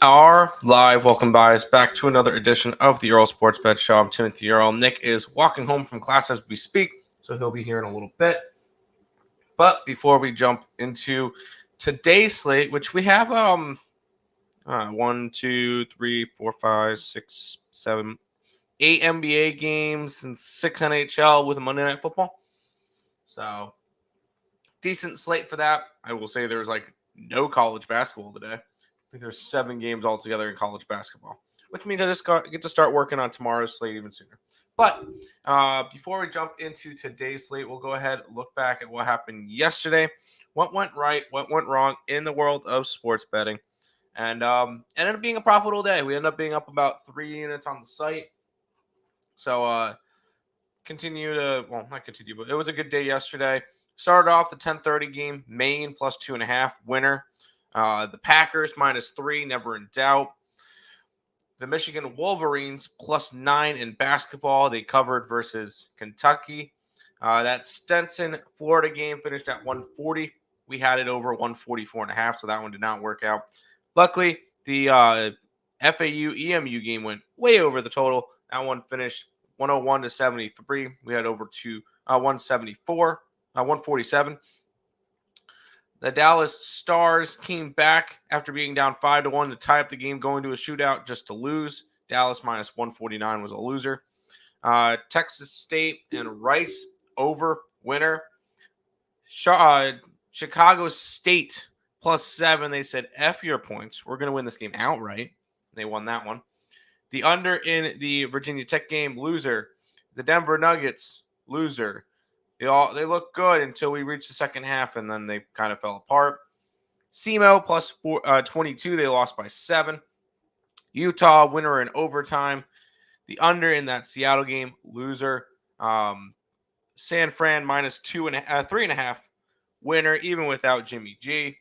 are live. Welcome, guys, back to another edition of the Earle Sports Bet Show. I'm Timothy Earle. Nick is walking home from class as we speak, so he'll be here in a little bit. But before we jump into today's slate, which we have 1, 2, 3, 4, 5, 6, 7, 8 NBA games and 6 NHL with Monday Night Football. So decent slate for that. I will say there's no college basketball today. I think there's 7 games altogether in college basketball, which means I just get to start working on tomorrow's slate even sooner. But before we jump into today's slate, we'll go ahead and look back at what happened yesterday, what went right, what went wrong in the world of sports betting. And ended up being a profitable day. We ended up being up about 3 units on the site. So not continue, but it was a good day yesterday. Started off the 10:30 game, Maine plus 2.5 winner. The Packers -3, never in doubt. The Michigan Wolverines +9 in basketball. They covered versus Kentucky. That Stenson Florida game finished at 140. We had it over 144.5, so that one did not work out. Luckily, the FAU EMU game went way over the total. That one finished 101 to 73. We had over to 147. The Dallas Stars came back after being down 5-1 to tie up the game, going to a shootout just to lose. Dallas -149 was a loser. Texas State and Rice over winner. Chicago State +7. They said, F your points. We're going to win this game outright. They won that one. The under in the Virginia Tech game, loser. The Denver Nuggets, loser. They looked good until we reached the second half, and then they kind of fell apart. SEMO +22. They lost by 7. Utah, winner in overtime. The under in that Seattle game, loser. San Fran -3.5. Winner, even without Jimmy G.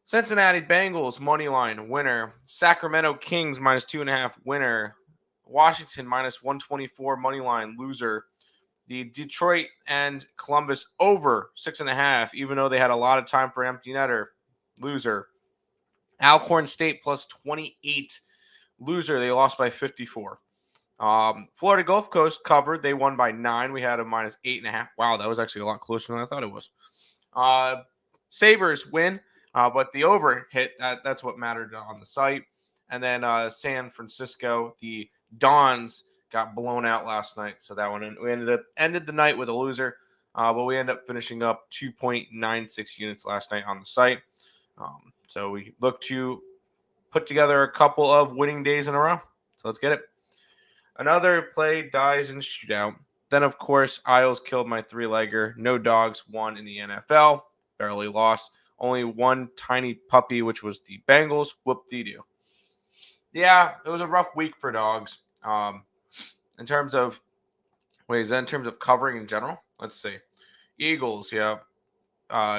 Cincinnati Bengals, money line, winner. Sacramento Kings -2.5, winner. Washington -124, money line, loser. The Detroit and Columbus over 6.5, even though they had a lot of time for empty netter, loser. Alcorn State +28, loser. They lost by 54. Florida Gulf Coast covered. They won by 9. We had a -8.5. Wow, that was actually a lot closer than I thought it was. Sabres win, but the over hit. That's what mattered on the site. And then San Francisco, the Dons got blown out last night, so that one we ended the night with a loser. But we ended up finishing up 2.96 units last night on the site. So we look to put together a couple of winning days in a row. So let's get it. Another play dies in shootout. Then, of course, Isles killed my 3-legger. No dogs won in the NFL. Barely lost. Only one tiny puppy, which was the Bengals. Whoop-dee-doo. Yeah, it was a rough week for dogs. In terms of covering in general? Let's see. Eagles, yeah.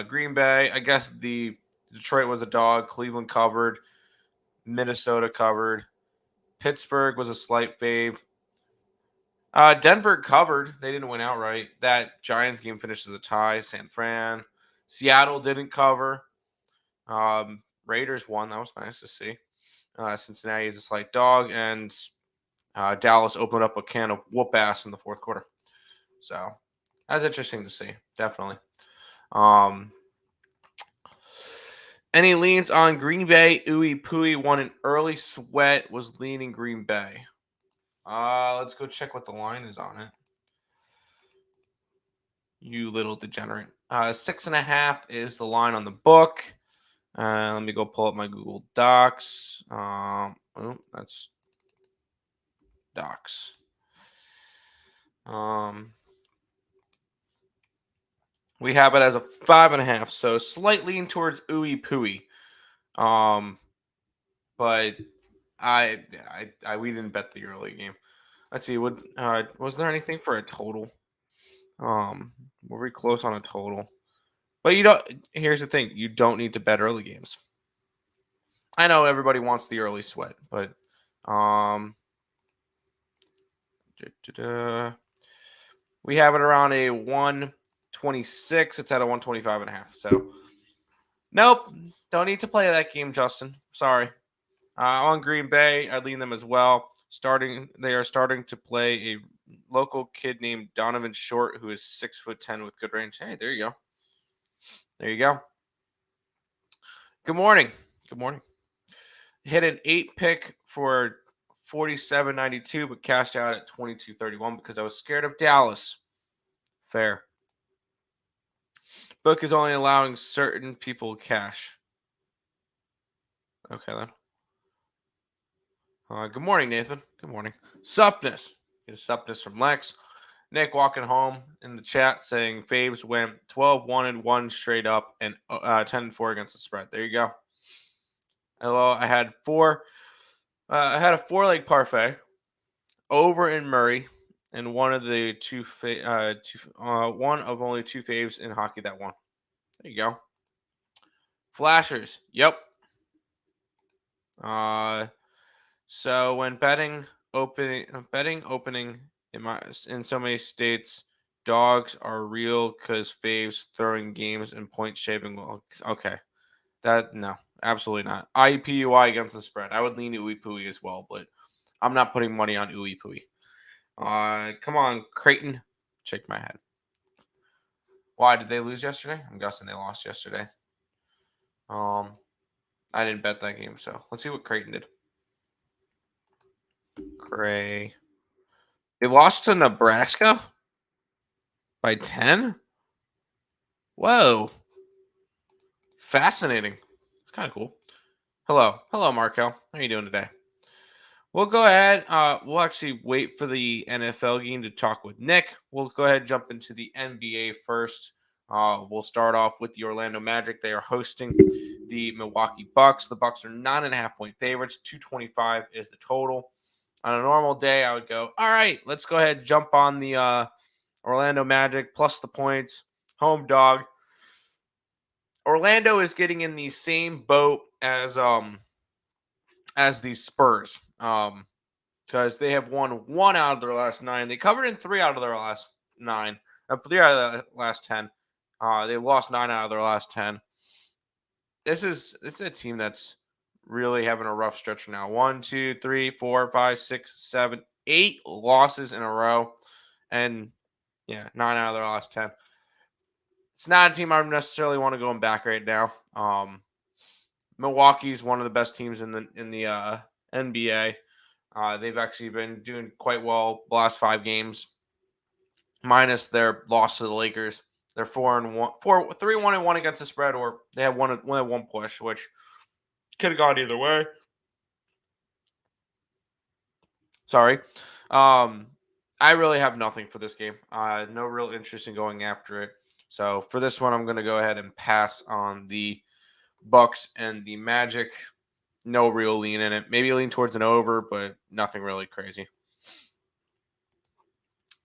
Green Bay, I guess the Detroit was a dog. Cleveland covered. Minnesota covered. Pittsburgh was a slight fave. Denver covered. They didn't win outright. That Giants game finished as a tie. San Fran. Seattle didn't cover. Raiders won. That was nice to see. Cincinnati is a slight dog. And Dallas opened up a can of whoop ass in the fourth quarter. So that's interesting to see. Definitely. Any leans on Green Bay? Ooey Pooey won an early sweat, was leaning Green Bay. Let's go check what the line is on it. You little degenerate. 6.5 is the line on the book. Let me go pull up my Google Docs. That's Docs. We have it as a 5.5, so slight lean towards ooey pooey. But we didn't bet the early game. Let's see. Was there anything for a total? Were we close on a total? But you don't. Here's the thing: you don't need to bet early games. I know everybody wants the early sweat, but we have it around a 126. It's at a 125.5. So, nope, don't need to play that game, Justin. Sorry. On Green Bay, I lean them as well. They are starting to play a local kid named Donovan Short, who is 6'10" with good range. Hey, there you go. There you go. Good morning. Good morning. Hit an 8 pick for 47.92, but cashed out at 22.31 because I was scared of Dallas. Fair. Book is only allowing certain people cash. Okay then. Good morning, Nathan. Good morning. Supness. Is Supness from Lex. Nick walking home in the chat saying Faves went 12-1-1 straight up and 10-4 against the spread. There you go. Hello, I had four. I had a 4-leg parfait over in Murray, and one of the one of only 2 faves in hockey that won. There you go. Flashers. Yep. So when betting opening in so many states, dogs are real because faves throwing games and point shaving. Okay, no, absolutely not. IUPUI against the spread. I would lean Ooey Pooey as well, but I'm not putting money on Ooey Pooey. Come on, Creighton. Shake my head. Why did they lose yesterday? I'm guessing they lost yesterday. I didn't bet that game, so let's see what Creighton did. Gray. They lost to Nebraska by 10? Whoa. Fascinating. It's kind of cool. Hello, Markel. How are you doing today? We'll go ahead. We'll actually wait for the NFL game to talk with Nick. We'll go ahead and jump into the NBA first. We'll start off with the Orlando Magic. They are hosting the Milwaukee Bucks. The Bucks are 9.5-point favorites. 225 is the total. On a normal day, I would go, all right, let's go ahead and jump on the Orlando Magic plus the points. Home dog. Orlando is getting in the same boat as the Spurs. Because they have won 1 out of their last 9. They covered in 3 out of their last 9. 3 out of the last 10. They lost 9 out of their last 10. This is a team that's really having a rough stretch now. 1, 2, 3, 4, 5, 6, 7, 8 losses in a row. And yeah, 9 out of their last 10. It's not a team I necessarily want to go back right now. Milwaukee's one of the best teams in the NBA. They've actually been doing quite well the last 5 games, minus their loss to the Lakers. They're 3-1-1 against the spread, or they have one push, which could have gone either way. Sorry. I really have nothing for this game. No real interest in going after it. So for this one, I'm going to go ahead and pass on the Bucks and the Magic. No real lean in it. Maybe lean towards an over, but nothing really crazy.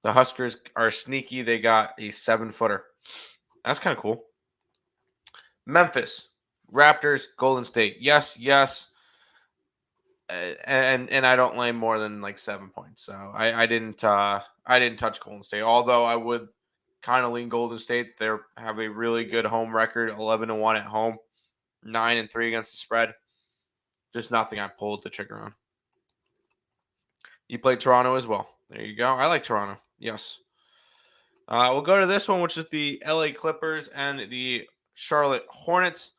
The Huskers are sneaky. They got a 7-footer. That's kind of cool. Memphis, Raptors, Golden State. Yes. And I don't lay more than like 7 points. So I didn't touch Golden State. Although I would kind of lean Golden State. They have a really good home record, 11-1 at home, 9-3 against the spread. Just nothing I pulled the trigger on. You played Toronto as well. There you go. I like Toronto. Yes. We'll go to this one, which is the LA Clippers and the Charlotte Hornets.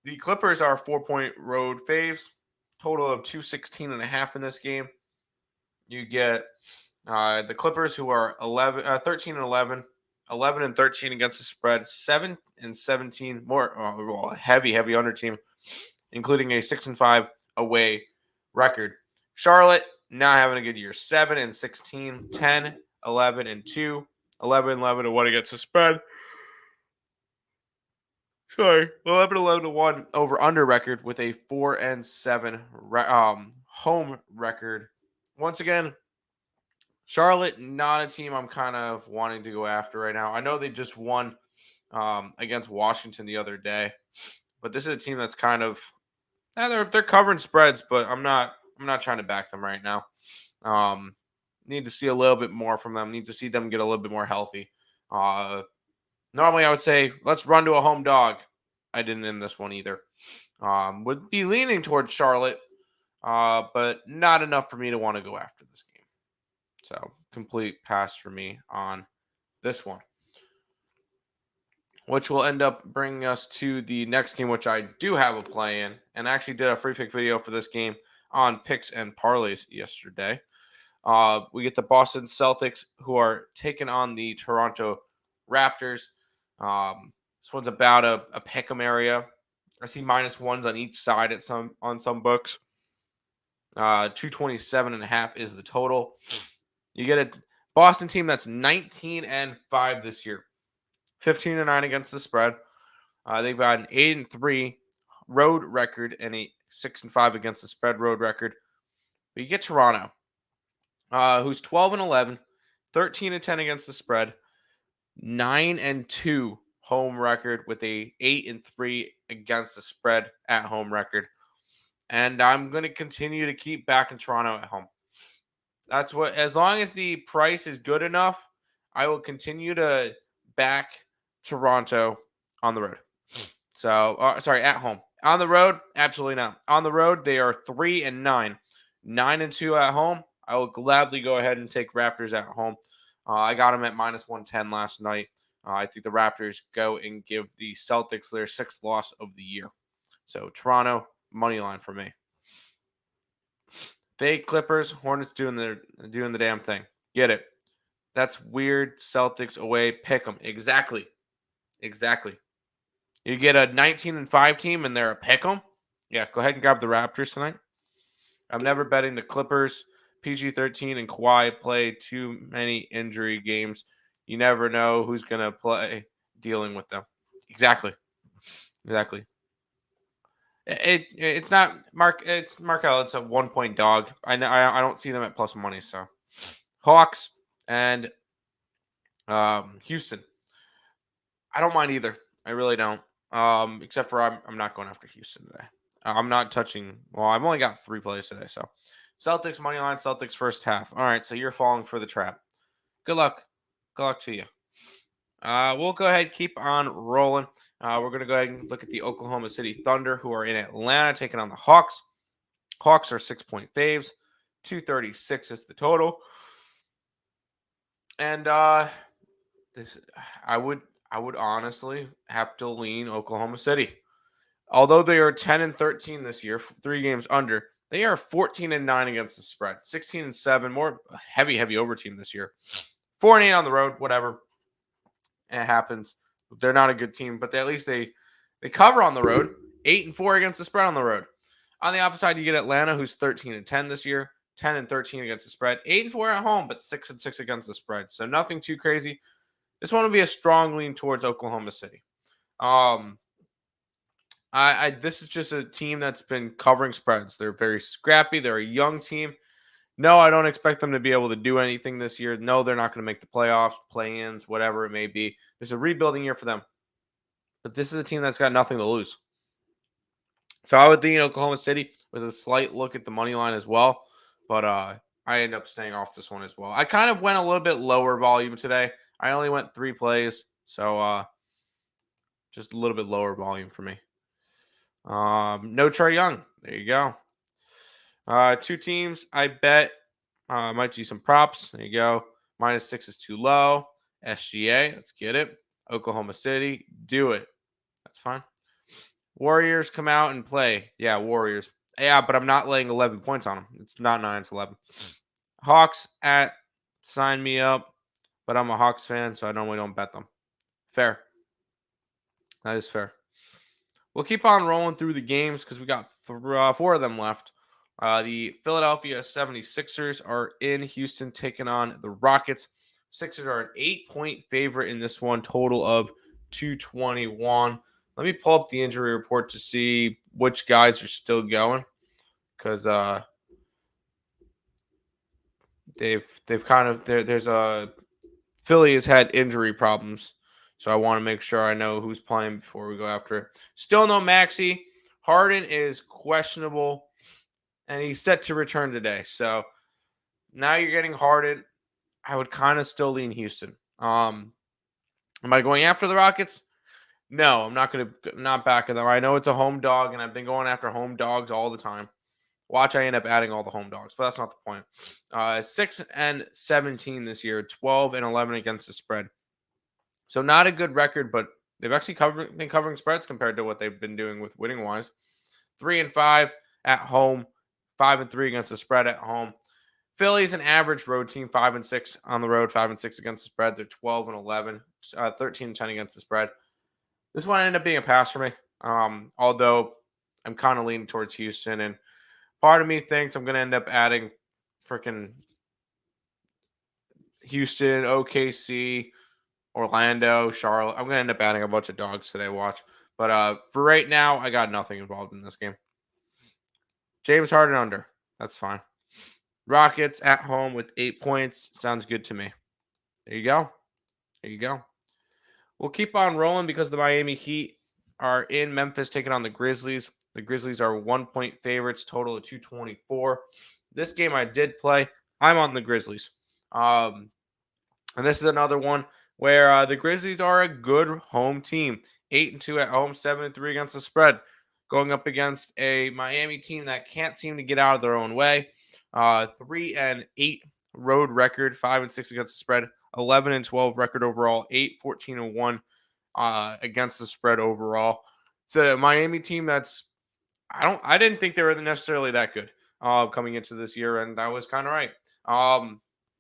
The Clippers are 4-point road faves. Total of 216.5 in this game. You get the Clippers, who are 13-11, 11-13 against the spread, 7-17 more heavy under team, including a 6-5 away record. Charlotte not having a good year, 7-16, 10-11-2, 11-11-1 against the spread. Sorry, 11-11-1 over under record with a 4-7 home record. Once again, Charlotte, not a team I'm kind of wanting to go after right now. I know they just won against Washington the other day, but this is a team that's kind of they're covering spreads, but I'm not trying to back them right now. Need to see a little bit more from them. Need to see them get a little bit more healthy. Normally, I would say let's run to a home dog. I didn't in this one either. Would be leaning towards Charlotte, but not enough for me to want to go after this game. So complete pass for me on this one, which will end up bringing us to the next game, which I do have a play in, and I actually did a free pick video for this game on picks and parlays yesterday. We get the Boston Celtics, who are taking on the Toronto Raptors. This one's about a pick'em area. I see -1s on each side on some books. 227.5 is the total. You get a Boston team that's 19-5 this year, 15-9 against the spread. They've got an 8-3 road record and a 6-5 against the spread road record. But you get Toronto, who's 12-11, 13-10 against the spread, 9-2 home record with a 8-3 against the spread at home record. And I'm going to continue to keep backing Toronto at home. That's what, as long as the price is good enough, I will continue to back Toronto on the road. So, sorry, at home. On the road, absolutely not. On the road, they are 3-9, 9-2 at home. I will gladly go ahead and take Raptors at home. I got them at -110 last night. I think the Raptors go and give the Celtics their 6th loss of the year. So Toronto, money line for me. Fake Clippers, Hornets doing the damn thing. Get it? That's weird. Celtics away, pick them. Exactly. You get a 19-5 team and they're a pick 'em. Yeah, go ahead and grab the Raptors tonight. I'm never betting the Clippers. PG-13 and Kawhi play too many injury games. You never know who's going to play dealing with them. Exactly. It's not Mark. It's Markel. It's a 1-point dog. I don't see them at plus money. So Hawks and Houston. I don't mind either. I really don't. Except for I'm not going after Houston today. I'm not touching. Well, I've only got 3 plays today. So Celtics money line. Celtics first half. All right. So you're falling for the trap. Good luck. Good luck to you. We'll go ahead and keep on rolling. We're going to go ahead and look at the Oklahoma City Thunder, who are in Atlanta, taking on the Hawks. Hawks are 6-point faves. 236 is the total. And this, I would honestly have to lean Oklahoma City. Although they are 10-13 this year, 3 games under, they are 14-9 against the spread. 16-7, more heavy over team this year. 4-8 on the road, whatever. It happens. They're not a good team, but at least they cover on the road. 8-4 against the spread on the road. On the opposite side, you get Atlanta, who's 13-10 this year, 10-13 against the spread, 8-4 at home, but 6-6 against the spread. So nothing too crazy. This one will be a strong lean towards Oklahoma City. This is just a team that's been covering spreads. They're very scrappy. They're a young team. No, I don't expect them to be able to do anything this year. No, they're not going to make the playoffs, play-ins, whatever it may be. It's a rebuilding year for them. But this is a team that's got nothing to lose. So I would think Oklahoma City with a slight look at the money line as well. But I end up staying off this one as well. I kind of went a little bit lower volume today. I only went 3 plays. So just a little bit lower volume for me. No Trae Young. There you go. 2 teams, I bet. Might do some props. There you go. -6 is too low. SGA, let's get it. Oklahoma City, do it. That's fine. Warriors come out and play. Yeah, Warriors. Yeah, but I'm not laying 11 points on them. It's not 9, it's 11. Hawks sign me up, but I'm a Hawks fan, so I normally don't bet them. Fair. That is fair. We'll keep on rolling through the games because we got 4 of them left. The Philadelphia 76ers are in Houston taking on the Rockets. Sixers are an 8-point favorite in this one, total of 221. Let me pull up the injury report to see which guys are still going, because they've kind of there's a Philly has had injury problems, so I want to make sure I know who's playing before we go after it. Still no Maxey. Harden is questionable, and he's set to return today. So now you're getting Harden. I would kind of still lean Houston. Am I going after the Rockets? No, I'm not backing them. I know it's a home dog, and I've been going after home dogs all the time. Watch, I end up adding all the home dogs, but that's not the point. 6-17 this year, 12-11 against the spread. So not a good record, but they've actually been covering spreads compared to what they've been doing with winning wise. 3-5 at home, 5-3 against the spread at home. Philly's an average road team, 5-6 on the road, 5-6 against the spread. They're 12-11, 13-10 against the spread. This one ended up being a pass for me. Although I'm kind of leaning towards Houston, and part of me thinks I'm going to end up adding freaking Houston, OKC, Orlando, Charlotte. I'm going to end up adding a bunch of dogs today, watch. But for right now, I got nothing involved in this game. James Harden under. That's fine. Rockets at home with 8 points. Sounds good to me. There you go. There you go. We'll keep on rolling because the Miami Heat are in Memphis taking on the Grizzlies. The Grizzlies are 1-point favorites, total of 224. This game I did play. I'm on the Grizzlies. And this is another one where the Grizzlies are a good home team. 8-2 at home, 7-3 against the spread. Going up against a Miami team that can't seem to get out of their own way. 3-8 road record, 5-6 against the spread. 11-12 record overall, 8-14-1 against the spread overall. It's a Miami team that's I didn't think they were necessarily that good coming into this year, and I was kind of right.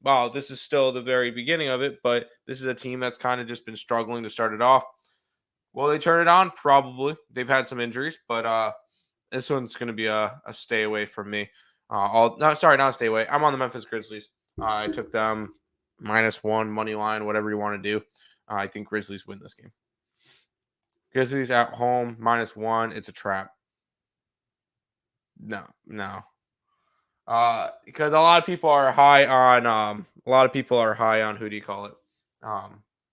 Well, this is still the very beginning of it, but this is a team that's kind of just been struggling to start it off. Will they turn it on? Probably. They've had some injuries, but this one's going to be a stay away from me. Not a stay away. I'm on the Memphis Grizzlies. I took them -1 money line, whatever you want to do. I think Grizzlies win this game. Grizzlies at home -1. It's a trap. No. Because a lot of people are high on who do you call it?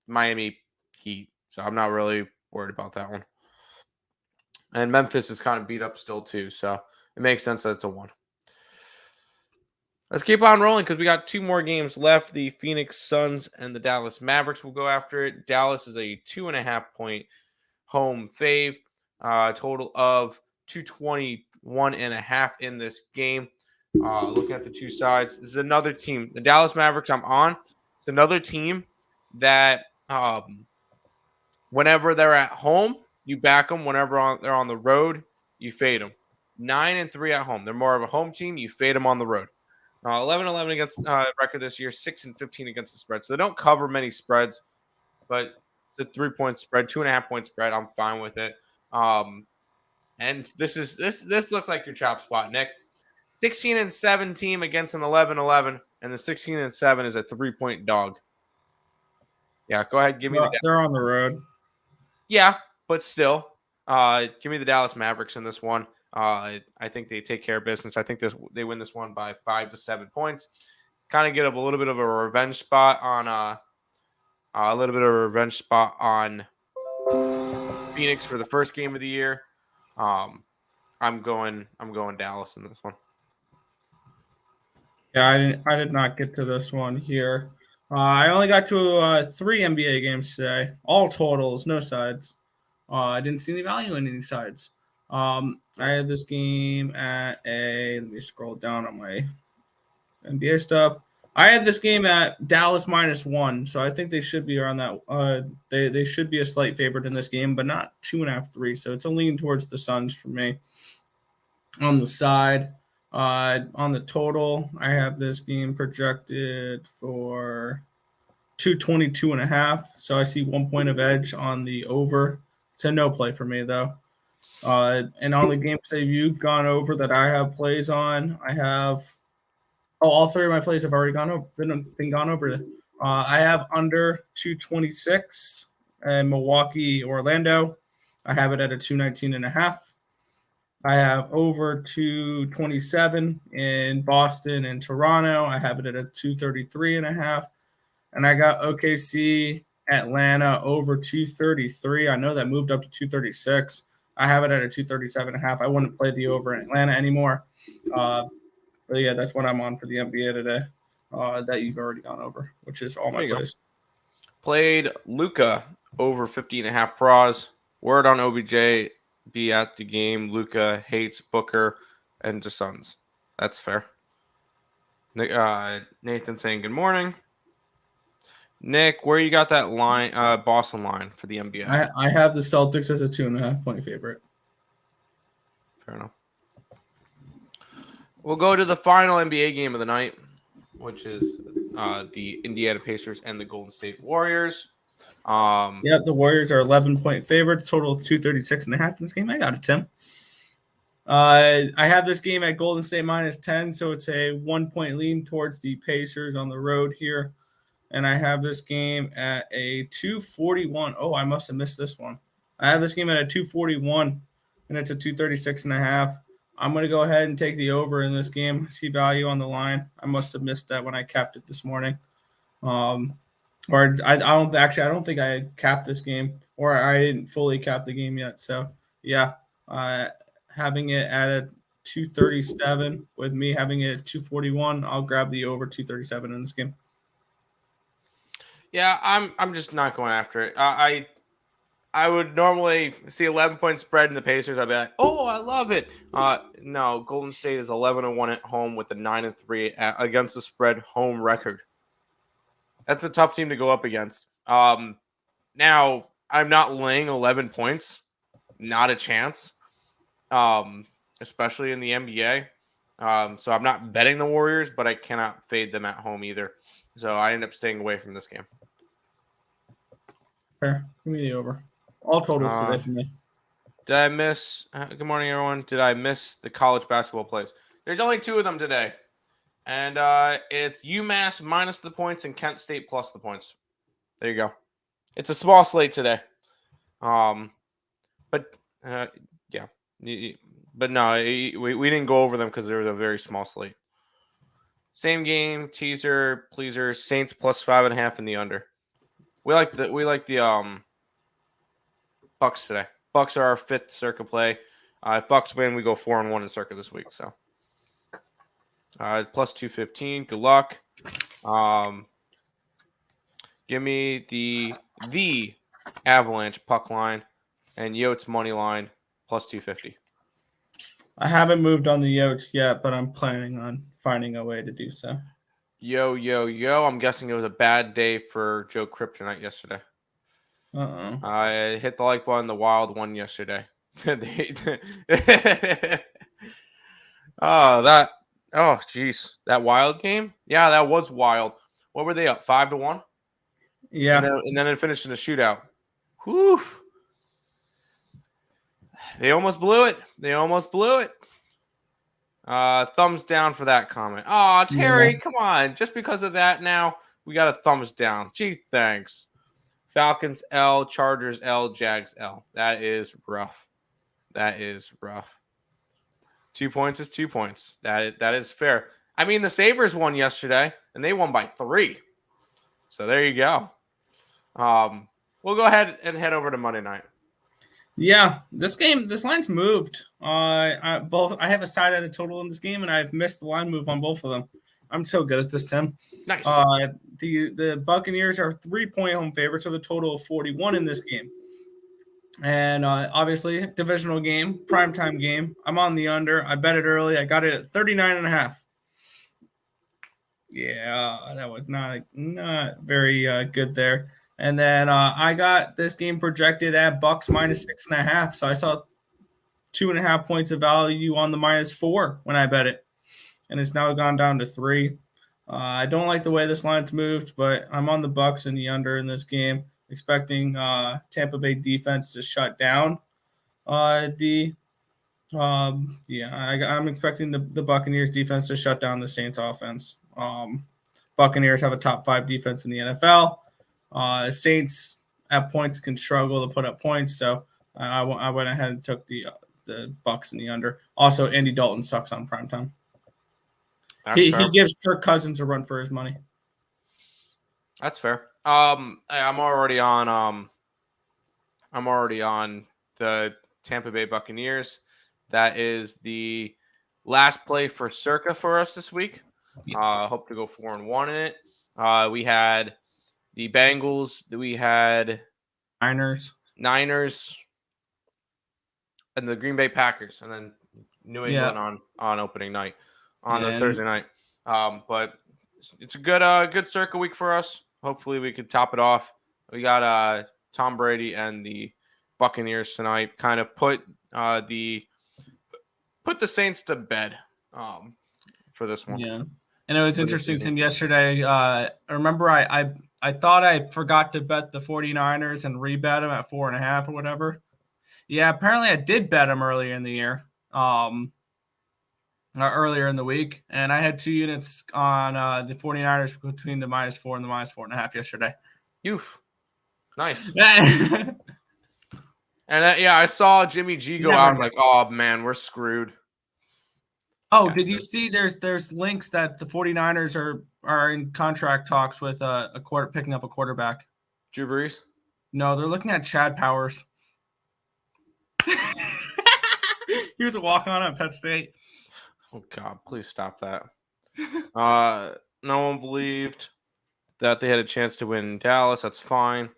Miami Heat. So I'm not really worried about that one. And Memphis is kind of beat up still too, so it makes sense that it's a 1. Let's keep on rolling because we got 2 more games left. The Phoenix Suns and the Dallas Mavericks will go after it. Dallas is a 2.5-point home fave. Total of 221.5 in this game. Looking at the two sides, this is another team. The Dallas Mavericks I'm on. It's another team that whenever they're at home, you back them. Whenever they're on the road, you fade them. 9-3 at home. They're more of a home team. You fade them on the road. 11-11 against record this year, 6-15 against the spread. So they don't cover many spreads, but it's a 3-point spread, 2.5-point spread. I'm fine with it. And this looks like your chop spot, Nick. 16-7 team against an 11-11, and the 16-7 is a 3-point dog. Yeah, go ahead. Give me they're on the road. Yeah, but still, give me the Dallas Mavericks in this one. I think they take care of business. I think they win this one by 5 to 7 points. Kind of get a little bit of a revenge spot on Phoenix for the first game of the year. I'm going Dallas in this one. Yeah, I did not get to this one here. I only got to 3 NBA games today, all totals, no sides. I didn't see any value in any sides. I had this game at let me scroll down on my NBA stuff. I had this game at Dallas -1, so I think they should be around that. They should be a slight favorite in this game, but not 2.5, 3. So it's a lean towards the Suns for me. On the side, on the total, I have this game projected for 222.5. So I see 1 point of edge on the over. It's a no play for me though. And on the games that you've gone over that I have plays on, I have all 3 of my plays have already been gone over. I have under 226 and Milwaukee, Orlando. I have it at a 219.5. I have over 227 in Boston and Toronto. I have it at a 233.5. And I got OKC, Atlanta over 233. I know that moved up to 236. I have it at a 237.5. I wouldn't play the over in Atlanta anymore. But yeah, that's what I'm on for the NBA today. That you've already gone over, which is all my plays. Played Luka over 50.5 pros. Word on OBJ be at the game. Luca hates Booker and the Suns. That's fair. Nathan saying good morning. Nick, where you got that line, Boston line for the NBA? I have the Celtics as a 2.5-point favorite. Fair enough. We'll go to the final NBA game of the night, which is the Indiana Pacers and the Golden State Warriors. The Warriors are 11-point favorites, total of 236.5 in this game. I got it, Tim. I have this game at Golden State -10, so it's a 1-point lean towards the Pacers on the road here. And I have this game at a 241. Oh, I must have missed this one. I have this game at a 241, and it's a 236.5. I'm going to go ahead and take the over in this game. I see value on the line. I must have missed that when I capped it this morning. Or I don't think I capped this game, or I didn't fully cap the game yet. So yeah, having it at a 237 with me having it at 241, I'll grab the over 237 in this game. Yeah, I'm just not going after it. I would normally see 11-point spread in the Pacers. I'd be like, oh, I love it. No, Golden State is 11-1 at home with a 9-3 against the spread home record. That's a tough team to go up against. Now, I'm not laying 11 points. Not a chance, especially in the NBA. So I'm not betting the Warriors, but I cannot fade them at home either. So I end up staying away from this game. Fair. Give me the over. All totals today for me. Did I miss? Good morning, everyone. Did I miss the college basketball plays? There's only 2 of them today. And it's UMass minus the points and Kent State plus the points. There you go. It's a small slate today. But yeah. But no, we didn't go over them because there was a very small slate. Same game, teaser, pleaser, Saints plus 5.5 in the under. We like the Bucks today. Bucks are our 5th circa play. If Bucks win, we go 4-1 in circa this week. So plus 215. Good luck. Give me the Avalanche puck line and Yotes money line plus 250. I haven't moved on the Yotes yet, but I'm planning on finding a way to do so. Yo. I'm guessing it was a bad day for Joe Kryptonite yesterday. I hit the like button. The Wild won yesterday. Jeez. That Wild game? Yeah, that was wild. What were they up? 5-1? Yeah. And then it finished in a shootout. Whew. They almost blew it. Thumbs down for that comment. Oh, Terry, Come on. Just because of that now, we got a thumbs down. Gee, thanks. Falcons L, Chargers L, Jags L. That is rough. 2 points is 2 points. That is fair. I mean, the Sabres won yesterday, and they won by 3. So there you go. We'll go ahead and head over to Monday night. Yeah, this line's moved. I have a side at a total in this game, and I've missed the line move on both of them. I'm so good at this, Tim. Nice. The Buccaneers are 3-point home favorites with a total of 41 in this game. And obviously, divisional game, primetime game. I'm on the under. I bet it early. I got it at 39.5. Yeah, that was not very good there. And then I got this game projected at Bucks minus 6.5. So I saw 2.5 points of value on the -4 when I bet it. And it's now gone down to 3. I don't like the way this line's moved, but I'm on the Bucks and the under in this game, expecting Tampa Bay defense to shut down I'm expecting the Buccaneers defense to shut down the Saints offense. Buccaneers have a top 5 defense in the NFL. Saints at points can struggle to put up points, so I went ahead and took the Bucks and the under. Also, Andy Dalton sucks on primetime. He gives Kirk Cousins a run for his money. That's fair. I'm already on the Tampa Bay Buccaneers. That is the last play for circa for us this week. Hope to go 4-1 in it. We had the Bengals. We had Niners. and the Green Bay Packers, and then New England on opening night on the Thursday night. But it's a good circle week for us. Hopefully, we could top it off. We got Tom Brady and the Buccaneers tonight. Kind of put the Saints to bed for this one. Yeah. And it was interesting since yesterday. Remember, I thought I forgot to bet the 49ers and rebet them at 4.5 or whatever. Yeah, apparently I did bet them earlier in the year, earlier in the week, and I had 2 units on the 49ers between the -4 and the -4.5 yesterday. Nice. And I saw Jimmy G go out and like, oh man, we're screwed. Oh, did you see? There's links that the 49ers are in contract talks with picking up a quarterback. Drew Brees? No, they're looking at Chad Powers. He was a walk-on at Penn State. Oh God, please stop that. No one believed that they had a chance to win in Dallas. That's fine.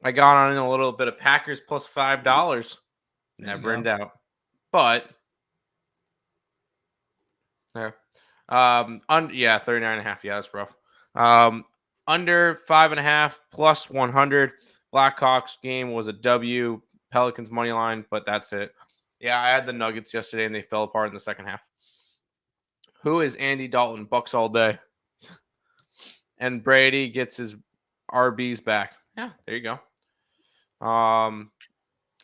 I got on in a little bit of Packers plus $5. Never in doubt. But yeah. 39.5. Yeah, that's rough. Under 5.5 plus 100. Blackhawks game was a W. Pelicans money line, but that's it. Yeah, I had the Nuggets yesterday and they fell apart in the second half. Who is Andy Dalton? Bucks all day. And Brady gets his RBs back. Yeah, there you go.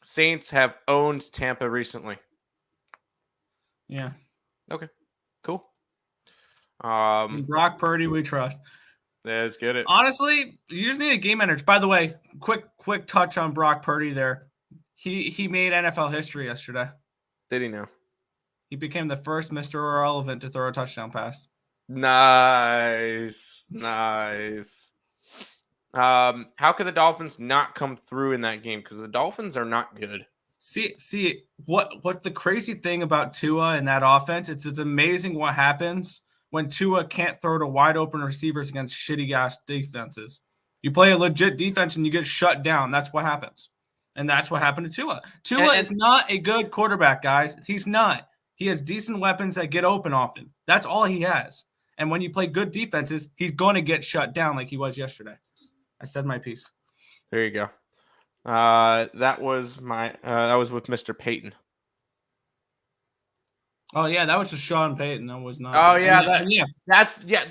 Saints have owned Tampa recently. Yeah. Okay. Cool. Brock Purdy, we trust. Yeah, let's get it. Honestly, you just need a game manager. By the way, quick touch on Brock Purdy there. He made NFL history yesterday. Did he now? He became the first Mr. Irrelevant to throw a touchdown pass. Nice. How could the Dolphins not come through in that game? Because the Dolphins are not good. See what the crazy thing about Tua and that offense, it's amazing what happens when Tua can't throw to wide open receivers against shitty ass defenses. You play a legit defense and you get shut down. That's what happens. And that's what happened to Tua. Tua is not a good quarterback, guys. He's not. He has decent weapons that get open often. That's all he has. And when you play good defenses, he's going to get shut down like he was yesterday. I said my piece. There you go. That was with Mr. Payton. Oh yeah, that was just Sean Payton. That was not. Oh yeah,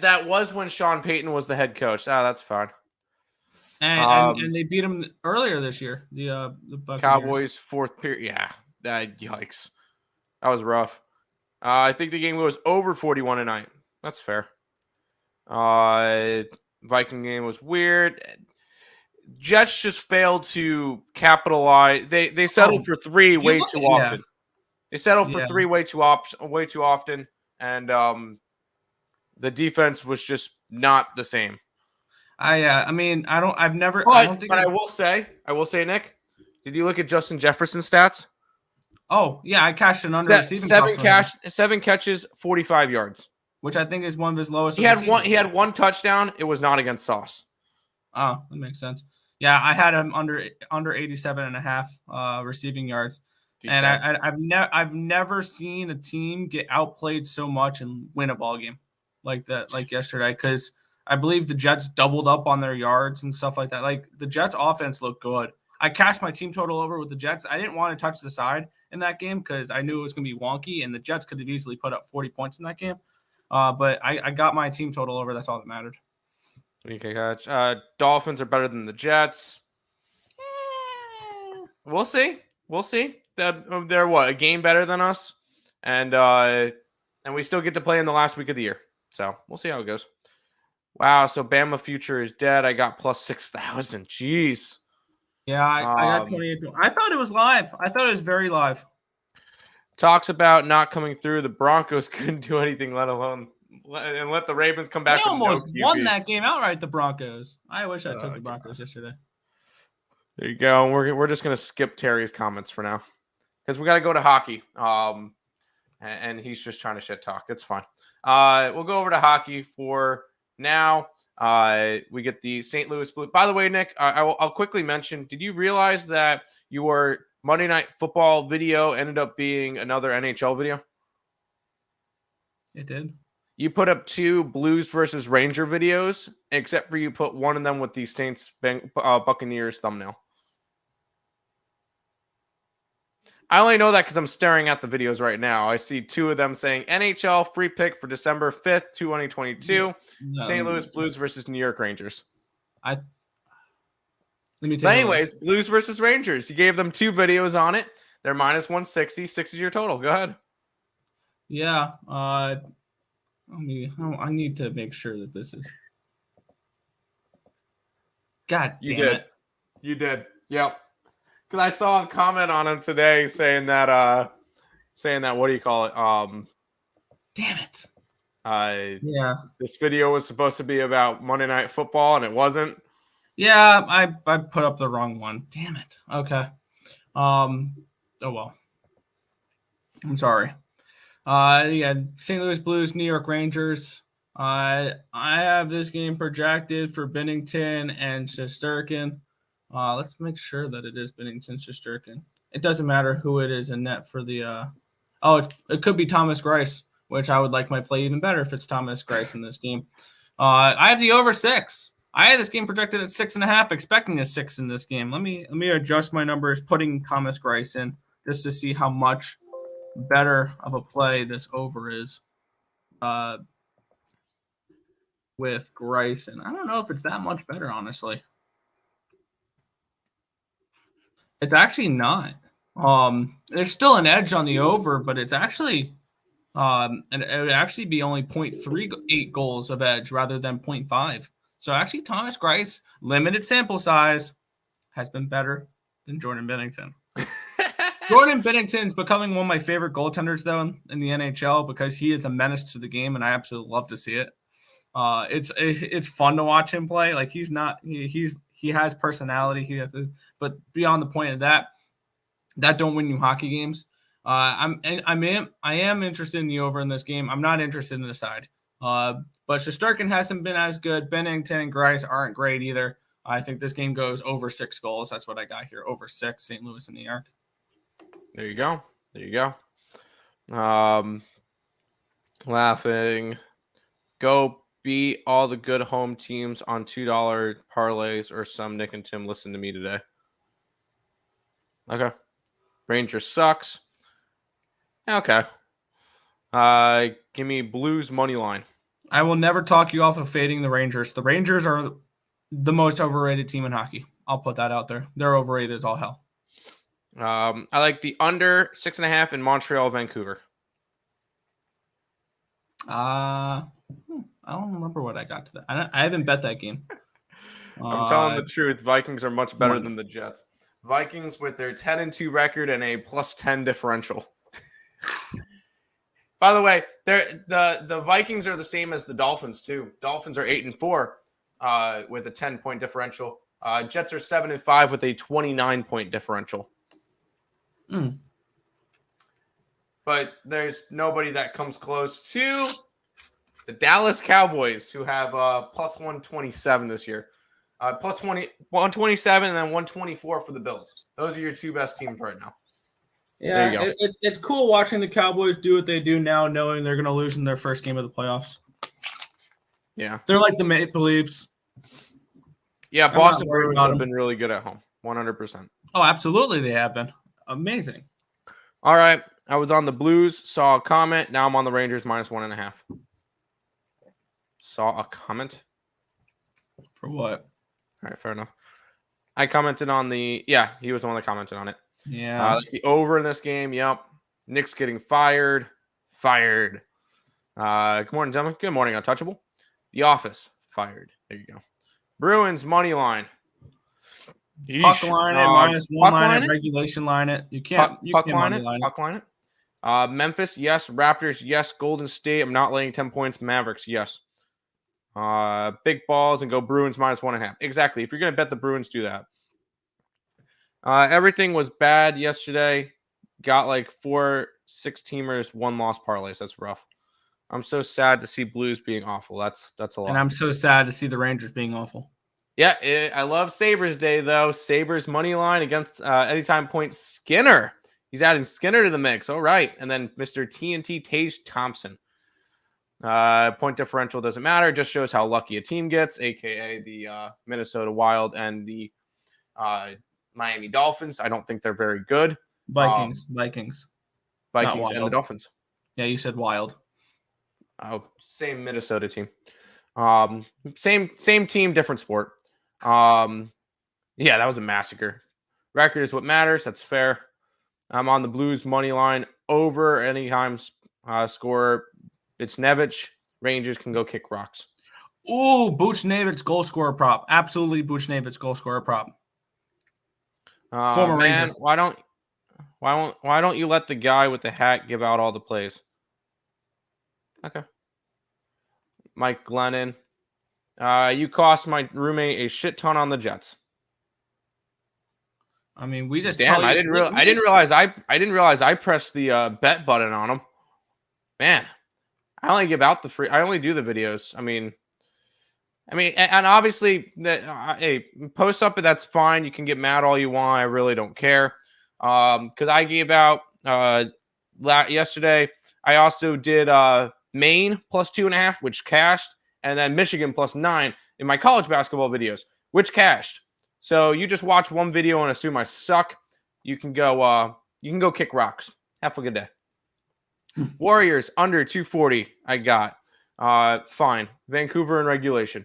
that was when Sean Payton was the head coach. Oh, that's fine. And they beat him earlier this year. The Buccaneers. Cowboys fourth period. Yeah, yikes, that was rough. I think the game was over 41 tonight. That's fair. Viking game was weird. Jets just failed to capitalize. They settled for 3 way too often. Yeah. They settled for 3 way too often, and the defense was just not the same. I mean, I will say, Nick, did you look at Justin Jefferson's stats? Oh yeah, I cashed an under receiving. 7 catches, 45 yards, which I think is one of his lowest. He had one touchdown. It was not against Sauce. Oh, that makes sense. Yeah, I had him under 87.5 receiving yards. And I've never seen a team get outplayed so much and win a ball game like that, like yesterday, because I believe the Jets doubled up on their yards and stuff like that. Like the Jets offense looked good. I cashed my team total over with the Jets. I didn't want to touch the side in that game because I knew it was going to be wonky, and the Jets could have easily put up 40 points in that game. But I got my team total over. That's all that mattered. Okay, catch. Dolphins are better than the Jets. We'll see. They're a game better than us, and we still get to play in the last week of the year. So we'll see how it goes. Wow, so Bama future is dead. I got plus 6,000. Jeez. Yeah, I got 28. I thought it was live. I thought it was very live. Talks about not coming through. The Broncos couldn't do anything, let the Ravens come back. They almost won that game outright. The Broncos. I wish I took the Broncos yesterday. There you go. We're just gonna skip Terry's comments for now because we got to go to hockey. And he's just trying to shit talk. It's fine. We'll go over to hockey for now. We get the St. Louis Blues. By the way, Nick, I'll quickly mention. Did you realize that your Monday Night Football video ended up being another NHL video. It did. You put up 2 Blues versus Ranger videos, except for you put one of them with the Saints Buccaneers thumbnail. I only know that because I'm staring at the videos right now. I see 2 of them saying NHL free pick for December 5th, 2022. No, St. Louis Blues versus New York Rangers. Let me take But anyways, Blues versus Rangers. You gave them 2 videos on it. They're minus 160. 6 is your total. Go ahead. Yeah. I need to make sure that this is. God damn it. You did. Yep. Because I saw a comment on him today saying that what do you call it? Damn it. Yeah. This video was supposed to be about Monday Night Football, and it wasn't. Yeah, I put up the wrong one. Damn it. Okay. Oh well. I'm sorry. Yeah, St. Louis Blues, New York Rangers. I have this game projected for Binnington and Shesterkin. Let's make sure that it is Binnington Shesterkin. It doesn't matter who it is in net for the. It could be Thomas Greiss, which I would like my play even better if it's Thomas Greiss in this game. I have the over 6. I had this game projected at 6.5, expecting a 6 in this game. Let me adjust my numbers, putting Thomas Greiss in just to see how much better of a play this over is with Greiss. And I don't know if it's that much better, honestly. It's actually not. There's still an edge on the over, but it's actually and it would actually be only 0.38 goals of edge rather than 0.5. So actually Thomas Greiss, limited sample size, has been better than Jordan Binnington. Jordan Binnington's becoming one of my favorite goaltenders, though, in the NHL because he is a menace to the game, and I absolutely love to see it. It's fun to watch him play. Like he has personality. But beyond the point of that don't win you hockey games. I am interested in the over in this game. I'm not interested in the side. But Shesterkin hasn't been as good. Binnington and Greiss aren't great either. I think this game goes over 6 goals. That's what I got here. Over 6, St. Louis and New York. There you go. Laughing. Go beat all the good home teams on $2 parlays or some Nick and Tim listen to me today. Okay. Rangers sucks. Okay. Give me Blues money line. I will never talk you off of fading the Rangers. The Rangers are the most overrated team in hockey. I'll put that out there. They're overrated as all hell. I like the under 6.5 in Montreal, Vancouver. I don't remember what I got to that. I haven't bet that game. I'm telling the truth. Vikings are much better than the Jets. Vikings with their 10-2 record and a +10 differential. By the way, the Vikings are the same as the Dolphins too. Dolphins are 8-4 with a 10-point differential. Jets are 7-5 with a 29-point differential. But there's nobody that comes close to the Dallas Cowboys, who have +127 this year. +127 and then 124 for the Bills. Those are your 2 best teams right now. Yeah, it's cool watching the Cowboys do what they do now, knowing they're going to lose in their first game of the playoffs. Yeah. They're like the Maple Leafs. Yeah, Boston Bruins have been really good at home. 100%. Oh, absolutely they have been. Amazing. All right. I was on the Blues, saw a comment. Now I'm on the Rangers -1.5. Saw a comment? For what? All right, fair enough. I commented on the... Yeah, he was the one that commented on it. Yeah. Like the over in this game, yep. Nick's getting fired. Good morning, gentlemen. Good morning, Untouchable. The Office, fired. There you go. Bruins, money line. Puck line it, -1 line it, regulation line it. You can't line it. Memphis, yes. Raptors, yes. Golden State, I'm not laying 10 points. Mavericks, yes. Big balls and go Bruins -1.5. Exactly. If you're going to bet the Bruins, do that. Everything was bad yesterday. Got like 4 6-teamers, 1 loss parlays. That's rough. I'm so sad to see Blues being awful. That's a lot. And I'm so sad to see the Rangers being awful. Yeah, I love Sabres Day, though. Sabres money line against anytime point Skinner. He's adding Skinner to the mix. All right. And then Mr. TNT Tage Thompson. Point differential doesn't matter. Just shows how lucky a team gets, a.k.a. the Minnesota Wild and the Miami Dolphins. I don't think they're very good. Vikings. Not Vikings and the Wild. Dolphins. Yeah, you said Wild. Oh, same Minnesota team. Same team, different sport. Yeah, that was a massacre. Record is what matters. That's fair. I'm on the Blues money line over anytime scorer. It's Nevich. Rangers can go kick rocks. Ooh, Buchnevich goal scorer prop. Absolutely, Buchnevich goal scorer prop. Former Man, Ranger. why don't you let the guy with the hat give out all the plays? Okay. Mike Glennon. You cost my roommate a shit ton on the Jets. I mean, we just Damn, tell you. I didn't realize I pressed the bet button on him. Man, I only give out the free. I only do the videos. I mean, and obviously that hey, post up, that's fine. You can get mad all you want. I really don't care. Because I gave out yesterday. I also did Maine plus 2.5, which cashed, and then Michigan plus 9 in my college basketball videos, which cashed. So you just watch one video and assume I suck. You can go kick rocks. Have a good day. Warriors under 240. I got. Fine. Vancouver in regulation.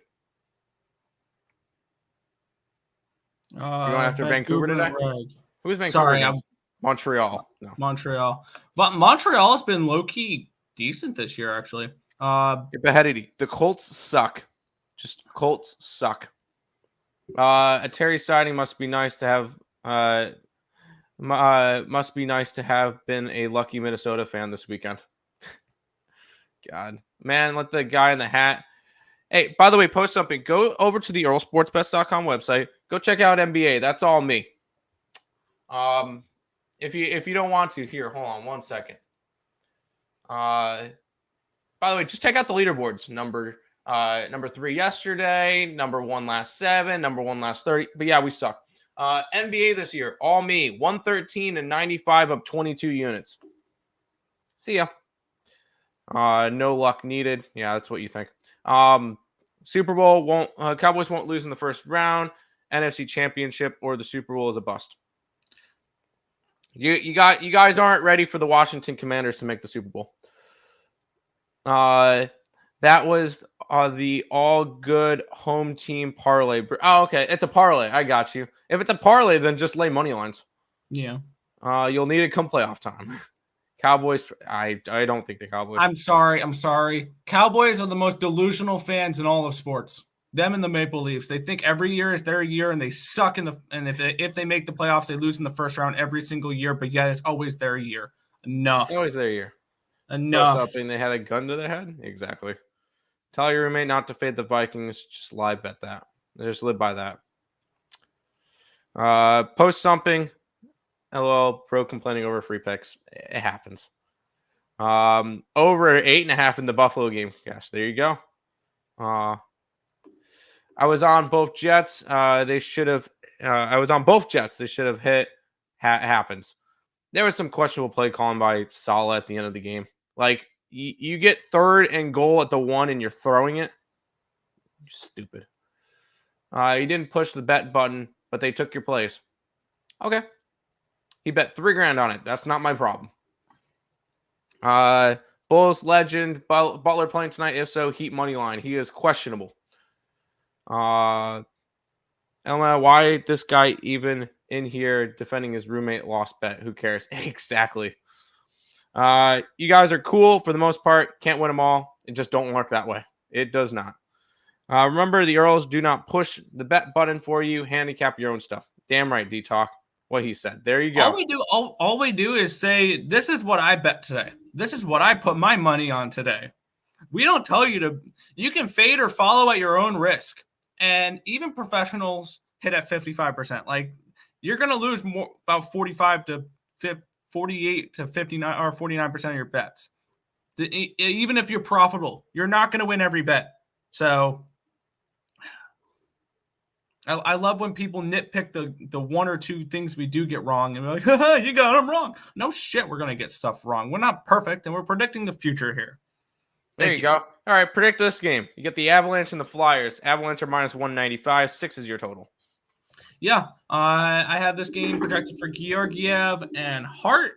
You going after Vancouver today? Who's Vancouver? Sorry, against? Montreal. No. Montreal. But Montreal has been low-key decent this year, actually. Get beheaded. The Colts suck. Just Colts suck. A Terry sighting must be nice to have. Must be nice to have been a lucky Minnesota fan this weekend. God, man, let the guy in the hat. Hey, by the way, post something. Go over to the EarleSportsBets.com website. Go check out NBA. That's all me. If you don't want to, here, hold on 1 second. By the way, just check out the leaderboards. Number 3 yesterday, number 1 last 7, number 1 last 30. But yeah, we suck. NBA this year, all me, 113 and 95 up 22 units. See ya. No luck needed. Yeah, that's what you think. Super Bowl Cowboys won't lose in the first round. NFC Championship or the Super Bowl is a bust. You guys aren't ready for the Washington Commanders to make the Super Bowl. That was the all good home team parlay. Oh, okay. It's a parlay. I got you. If it's a parlay, then just lay money lines. Yeah. You'll need it come playoff time. Cowboys. I don't think the Cowboys. I'm sorry. Cowboys are the most delusional fans in all of sports. Them and the Maple Leafs. They think every year is their year, and they suck and if they make the playoffs, they lose in the first round every single year. But yet, it's always their year. Enough. It's always their year. Enough. And they had a gun to their head. Exactly. Tell your roommate not to fade the Vikings. Just live bet that. They just live by that. Post something. LOL. Pro complaining over free picks. It happens. Over 8.5 in the Buffalo game. Gosh, there you go. I was on both Jets. They should have. I was on both Jets. They should have hit. Happens. There was some questionable play calling by Saleh at the end of the game. Like you get 3rd and goal at the 1 and you're throwing it. You're stupid. You didn't push the bet button, but they took your plays. Okay. He bet $3,000 on it. That's not my problem. Bulls legend Butler playing tonight. If so, Heat money line. He is questionable. I don't know why this guy even in here defending his roommate lost bet. Who cares? Exactly. You guys are cool for the most part. Can't win them all. It just don't work that way. It does not. Remember, the Earls do not push the bet button for you. Handicap your own stuff. Damn right, D-Talk. What he said. There you go. All we do is say, this is what I bet today. This is what I put my money on today. We don't tell you to. You can fade or follow at your own risk. And even professionals hit at 55%. Like, you're going to lose more, about 48 to 59 or 49% of your bets. Even if you're profitable, you're not going to win every bet. So I love when people nitpick the one or two things we do get wrong and be like, haha, you got them wrong. No shit, we're gonna get stuff wrong. We're not perfect, and we're predicting the future here. There Thank you you. go. All right, predict this game. You get the Avalanche and the Flyers. Avalanche are minus 195. 6 is your total. Yeah, I have this game projected for Georgiev and Hart.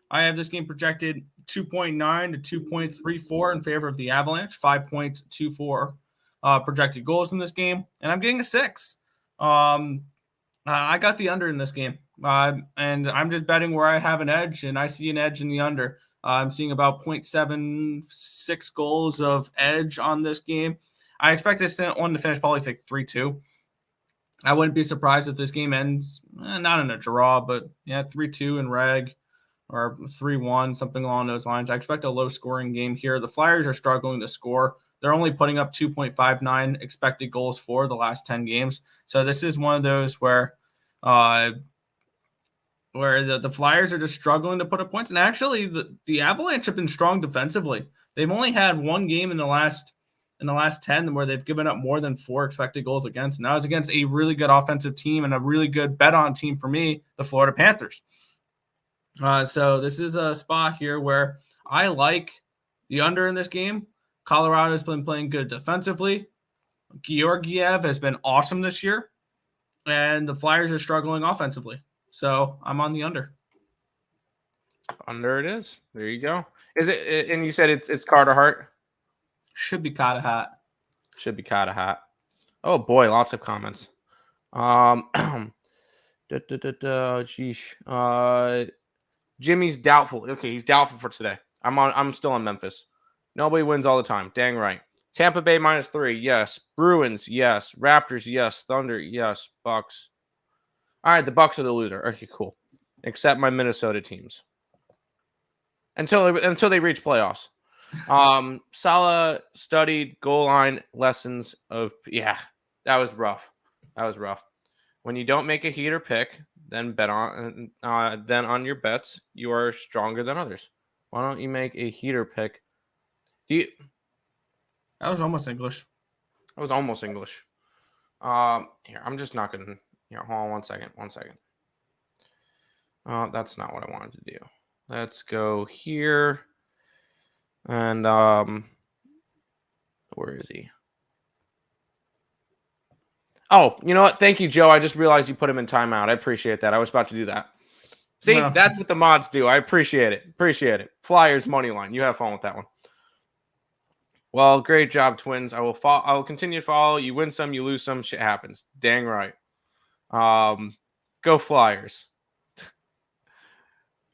I have this game projected 2.9 to 2.34 in favor of the Avalanche, 5.24 projected goals in this game, and I'm getting a 6. I got the under in this game, and I'm just betting where I have an edge, and I see an edge in the under. I'm seeing about 0.76 goals of edge on this game. I expect this one to finish probably like 3-2. I wouldn't be surprised if this game ends not in a draw, but 3-2 in reg or 3-1, something along those lines. I expect a low-scoring game here. The Flyers are struggling to score. They're only putting up 2.59 expected goals for the last 10 games. So this is one of those where the Flyers are just struggling to put up points. And actually, the Avalanche have been strong defensively. They've only had one game in the last 10 where they've given up more than 4 expected goals against. And that was against a really good offensive team and a really good bet-on team for me, the Florida Panthers. So this is a spot here where I like the under in this game. Colorado's been playing good defensively. Georgiev has been awesome this year. And the Flyers are struggling offensively. So I'm on the under. Under it is. There you go. Is it? And you said it's Carter Hart. Should be caught a hat. Should be Carter Hart. Oh boy, lots of comments. Sheesh. Jimmy's doubtful. Okay, he's doubtful for today. I'm still on Memphis. Nobody wins all the time. Dang right. Tampa Bay -3. Yes. Bruins. Yes. Raptors. Yes. Thunder. Yes. Bucks. All right, the Bucks are the loser. Okay, cool. Except my Minnesota teams. Until they reach playoffs. Salah studied goal line lessons of that was rough. When you don't make a heater pick, then on your bets, you are stronger than others. Why don't you make a heater pick? That was almost English. It was almost English. Here, I'm just not gonna. Hold on 1 second. 1 second. That's not what I wanted to do. Let's go here. And where is he? Oh, you know what? Thank you, Joe. I just realized you put him in timeout. I appreciate that. I was about to do that. See, That's what the mods do. I appreciate it. Flyers money line. You have fun with that one. Well, great job, Twins. I will continue to follow. You win some, you lose some. Shit happens. Dang right. Go Flyers.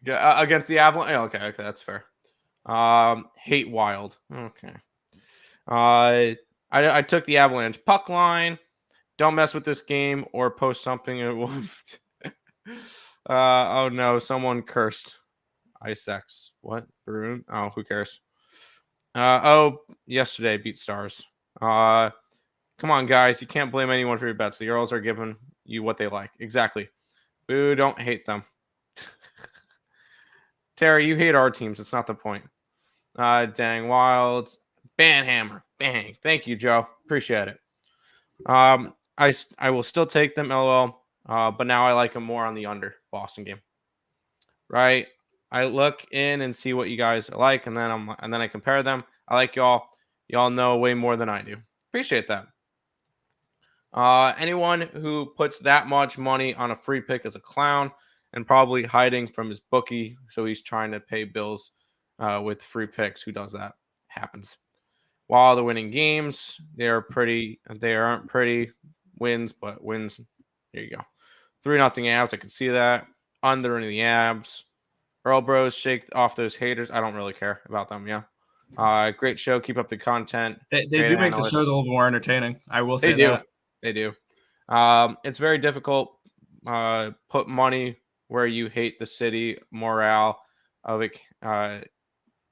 Against the Avalanche. Okay, that's fair. Hate Wild. Okay. I took the Avalanche puck line. Don't mess with this game or post something. Oh no, someone cursed. Ice-X. What? Bruin? Oh, who cares? Yesterday beat Stars. Come on, guys. You can't blame anyone for your bets. The Earls are giving you what they like. Exactly. Boo, don't hate them. Terry, you hate our teams. It's not the point. Dang Wilds. Banhammer. Bang. Thank you, Joe. Appreciate it. I will still take them, LOL. But now I like them more on the under Boston game. Right? I look in and see what you guys like, and then I compare them. I like y'all. Y'all know way more than I do. Appreciate that. Anyone who puts that much money on a free pick is a clown and probably hiding from his bookie, so he's trying to pay bills with free picks. Who does that? Happens. While the winning games, they aren't pretty wins, but wins. Here you go. 3-0 Avs. I can see that. Under in the Abs. Earl Bros, shake off those haters. I don't really care about them. Yeah. Great show. Keep up the content. They do make the shows a little more entertaining. I will say that. They do. It's very difficult. Put money where you hate the city. Morale of it.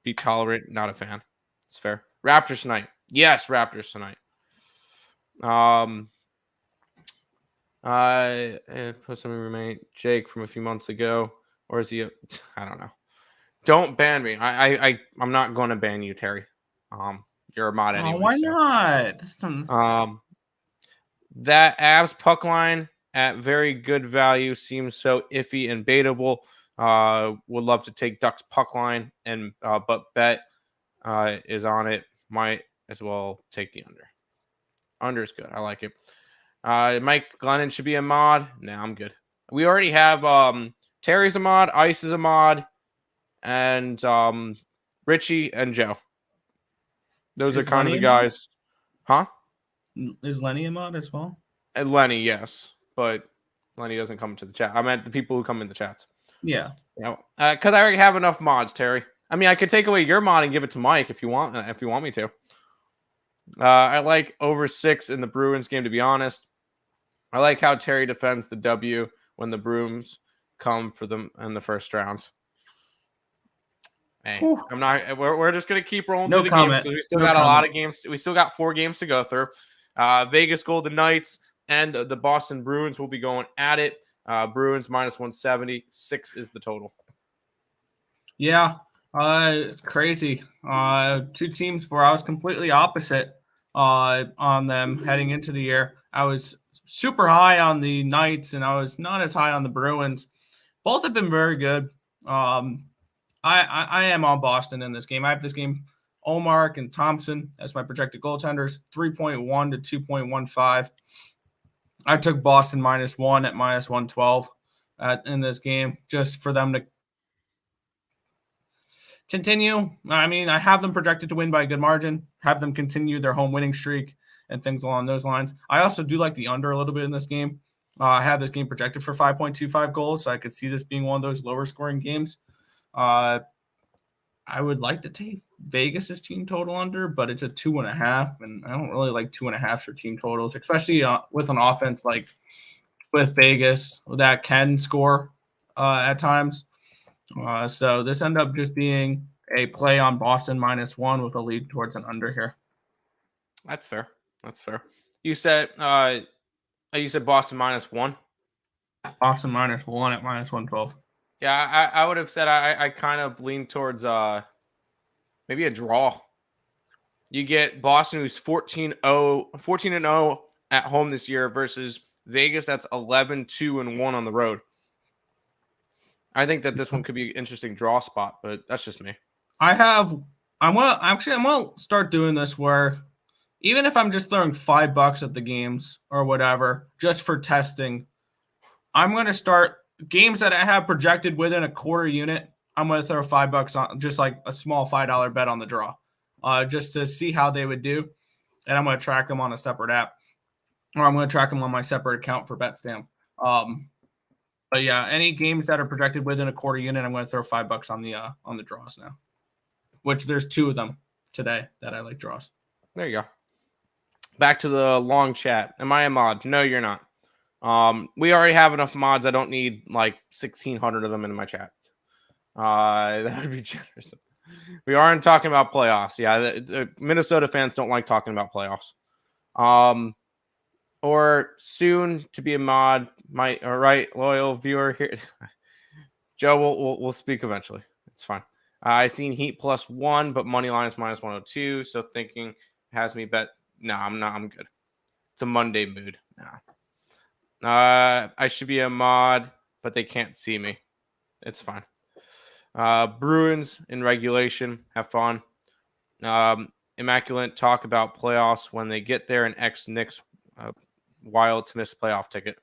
Be tolerant. Not a fan. It's fair. Raptors tonight. Yes, Raptors tonight. Put something remain Jake from a few months ago, or is he? I don't know. Don't ban me. I'm not going to ban you, Terry. You're a mod anyway. Why not? That Avs puck line at very good value seems so iffy and baitable. Would love to take Ducks puck line, and but bet is on it. Might as well take the under. Under is good. I like it. Mike Glennon should be a mod. Nah, I'm good. We already have Terry's a mod, Ice is a mod, and Richie and Joe. Those are kind of the guys. Huh? Is Lenny a mod as well? And Lenny, yes. But Lenny doesn't come to the chat. I meant the people who come in the chats. Yeah. You know, because I already have enough mods, Terry. I mean, I could take away your mod and give it to Mike if you want me to. I like over 6 in the Bruins game, to be honest. I like how Terry defends the W when the Bruins come for them in the first round. Hey, whew. I'm not. We're just gonna keep rolling through the games because we still got a lot of games. We still got 4 games to go through. Vegas Golden Knights and the Boston Bruins will be going at it. Bruins minus 170. 6 is the total. Yeah, it's crazy. 2 teams where I was completely opposite on them heading into the year. I was super high on the Knights, and I was not as high on the Bruins. Both have been very good. I am on Boston in this game. I have this game, Omark and Thompson as my projected goaltenders, 3.1 to 2.15. I took Boston -1 at -112 in this game just for them to continue. I mean, I have them projected to win by a good margin, have them continue their home winning streak and things along those lines. I also do like the under a little bit in this game. I have this game projected for 5.25 goals, so I could see this being one of those lower scoring games. I would like to take Vegas's team total under, but it's a 2.5, and I don't really like 2.5 for team totals, especially with an offense like with Vegas that can score at times. So this ended up just being a play on Boston -1 with a lead towards an under here. That's fair. That's fair. You said Boston -1. Boston -1 at -112. Yeah, I would have said I kind of lean towards maybe a draw. You get Boston, who's 14-0 at home this year, versus Vegas, that's 11-2-1 on the road. I think that this one could be an interesting draw spot, but that's just me. I'm gonna start doing this where even if I'm just throwing $5 at the games or whatever, just for testing, I'm gonna start games that I have projected within a quarter unit. I'm gonna throw $5 on, just like a small $5 bet on the draw, just to see how they would do, and I'm gonna track them on a separate app, or I'm gonna track them on my separate account for BetStamp. But yeah, any games that are projected within a quarter unit, I'm going to throw $5 on the draws now. Which there's 2 of them today that I like draws. There you go. Back to the long chat. Am I a mod? No, you're not. We already have enough mods. I don't need like 1,600 of them in my chat. That would be generous. We aren't talking about playoffs. Yeah, the Minnesota fans don't like talking about playoffs. Or soon to be a mod, loyal viewer here. Joe, we'll speak eventually. It's fine. I seen Heat +1, but money line is -102. So thinking has me bet. No, I'm not. I'm good. It's a Monday mood. Nah. I should be a mod, but they can't see me. It's fine. Bruins in regulation. Have fun. Immaculate talk about playoffs when they get there, and ex-Knicks Wild to miss a playoff ticket.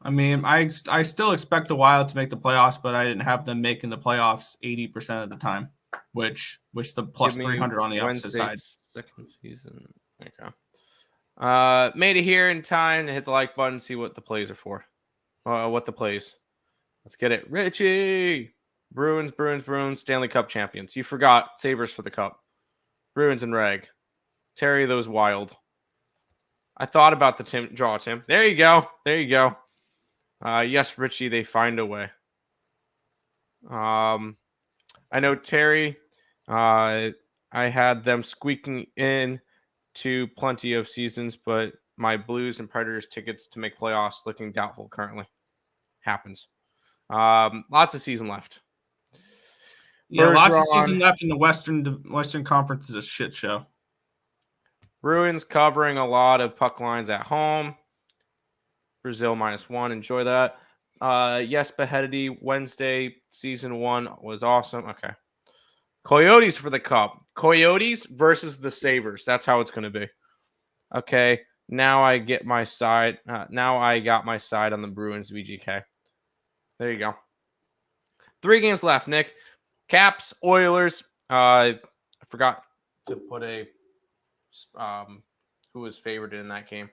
I mean, I still expect the Wild to make the playoffs, but I didn't have them making the playoffs 80% of the time, which the plus 300 on the opposite side. Second season. Okay. Made it here in time to hit the like button, see what the plays are for. What the plays. Let's get it. Richie! Bruins, Stanley Cup champions. You forgot Sabres for the Cup. Bruins and Reg. Terry, those Wild. I thought about the Tim. There you go. Yes, Richie, they find a way. I know Terry. I had them squeaking in to plenty of seasons, but my Blues and Predators tickets to make playoffs looking doubtful currently. Happens. Lots of season left. Yeah, lots of season left in the Western Conference is a shit show. Bruins covering a lot of puck lines at home. Brazil -1. Enjoy that. Yes, Beheadedy Wednesday season 1 was awesome. Okay. Coyotes for the Cup. Coyotes versus the Sabres. That's how it's going to be. Okay. Now I get my side. Now I got my side on the Bruins VGK. There you go. 3 games left, Nick. Caps, Oilers. I forgot to put a who was favored in that game.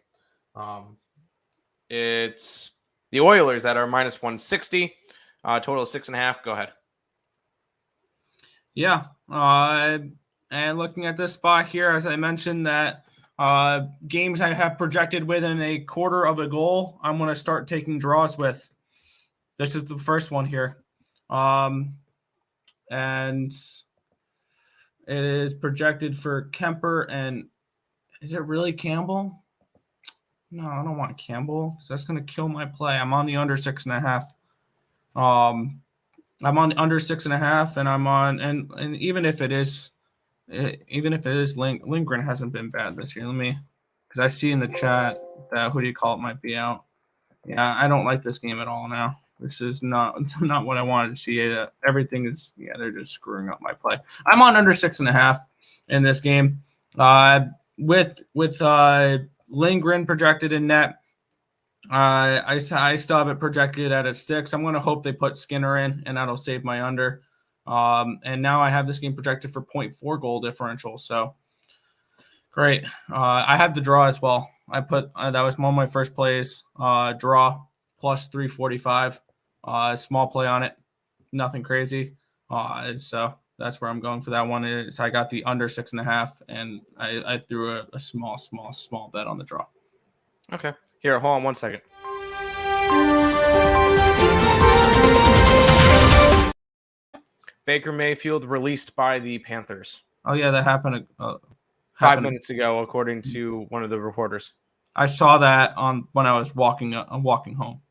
It's the Oilers that are -160. Total of 6.5. Go ahead. Yeah. And looking at this spot here, as I mentioned, that games I have projected within a quarter of a goal, I'm going to start taking draws with. This is the first one here. And it is projected for Kemper. And is it really Campbell? No, I don't want Campbell because that's going to kill my play. I'm on the under 6.5. I'm on under 6.5, and I'm on, and even if it is Lindgren hasn't been bad this year. Because I see in the chat that who do you call it might be out. Yeah, I don't like this game at all now. This is not what I wanted to see. Everything is, they're just screwing up my play. I'm on under 6.5 in this game. With Lindgren projected in net. I still have it projected at a 6. I'm going to hope they put Skinner in, and that'll save my under. And now I have this game projected for 0.4 goal differential. So great. I have the draw as well. I put that was one of my first plays. Draw plus 345. Small play on it. Nothing crazy. So that's where I'm going for that one. So I got the under 6.5, and I threw a small bet on the draw. Okay. Here, hold on 1 second. Baker Mayfield released by the Panthers. Oh yeah, that happened 5 minutes ago, according to one of the reporters. I saw that on when I was walking home.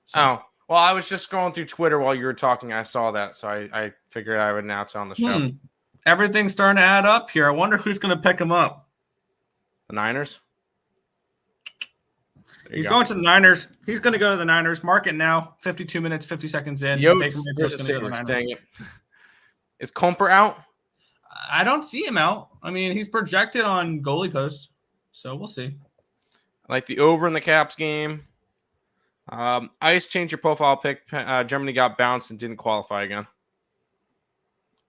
So. Oh, well, I was just scrolling through Twitter while you were talking. I saw that, so I figured I would announce it on the show. Everything's starting to add up here. I wonder who's going to pick him up. The Niners? He's going to the Niners. He's going to go to the Niners. Mark it now. 52 minutes, 50 seconds in. Dang it. Is Comper out? I don't see him out. I mean, he's projected on goalie post, so we'll see. I like the over in the Caps game. Ice, change your profile pick. Germany got bounced and didn't qualify again.